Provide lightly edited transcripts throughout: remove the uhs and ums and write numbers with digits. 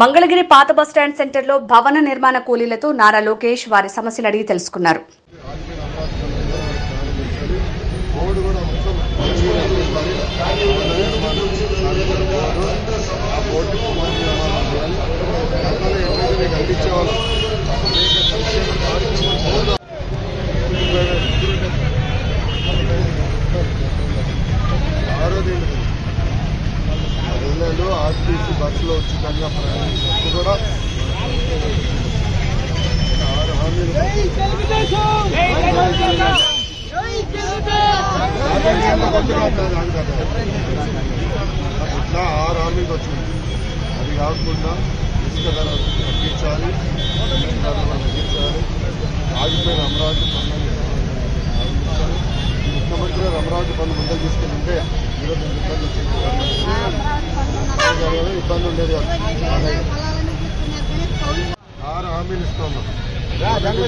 మంగళగిరి పాత బస్టాండ్ సెంటర్లో భవన నిర్మాణ కూలీలతో నారా లోకేష్ వారి సమస్యలు అడిగి తెలుసుకున్నారు. ఆర్టీసీ బస్సులో ఉచితంగా ప్రయాణించినప్పుడు కూడా 6 హామీలు ఇట్లా 6 హామీలు వచ్చింది. అది కాకుండా ఇసుక ధర తగ్గించాలి, తగ్గించాలి, ఆగిపోయిన అమరావతి పనులను ఆరంభించాలి. ముఖ్యమంత్రి అమరావతి పనులు ముందుకు తీసుకెళ్తుంటే ఈరోజు ఇబ్బంది ఇబ్బంది ఉండేది. 6 హామీలు ఇస్తున్నాం. ఉద్యోగాలు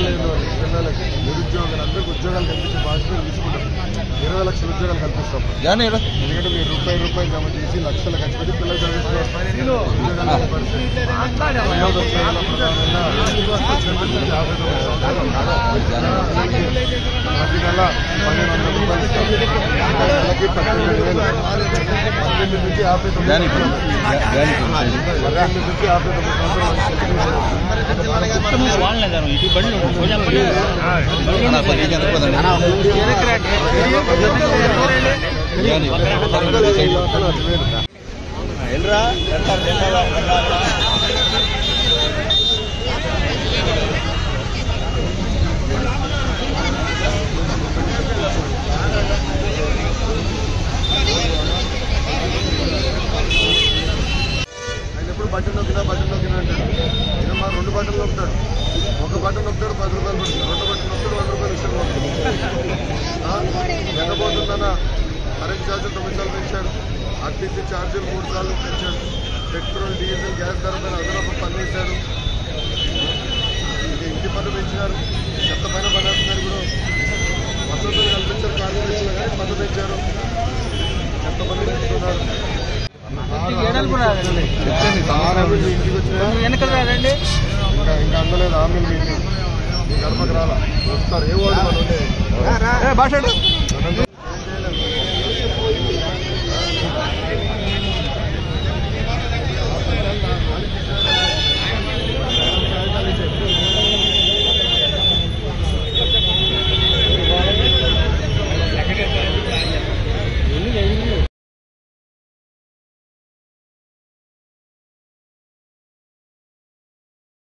లేని పిల్లలకి, నిరుద్యోగులు అందరికీ ఉద్యోగాలు కల్పించే బాధ్యతలు తీసుకుంటాం. 20 లక్షల ఉద్యోగాలు కల్పిస్తాం. ఎందుకంటే మీరు రూపాయి జమ చేసి లక్షలు ఖర్చు పెట్టి పిల్లలు చదివిస్తున్నారు. ప్రతి నెల 1,200 రూపాయలు ఇస్తాం. నెలకి 18,000, 18 నుంచి 59 బటన్ నొక్కినా అంటాడు. ఈయన మా 2 బటన్లు నొక్కుతాడు. 1 బటన్ నొక్కుతాడు 10 రూపాయలు పడుతుంది, 2 బటన్ నొక్కుతాడు 100 రూపాయలు ఇష్టం. ఎండబోతుందన్న కరెంట్ ఛార్జీలు 9 సార్లు పెంచాడు. ఆర్టీసీ ఛార్జీలు 3 సార్లు పెంచాడు. పెట్రోల్, డీజిల్, గ్యాస్ ధర పైన అదనపు పన్ను వేశారు. ఇంటి పన్ను పెంచినారు. చెత్త పైన పడేస్తున్నారు. కూడా వసతులు కల్పించారు. కార్మికులు కానీ పన్ను పెంచారు. చెత్త పన్ను పెంచుతున్నారు. ఇంకా అందలేదు హామీలు. మీకు గడపకు రాలా వస్తారు. ఏ ఓడి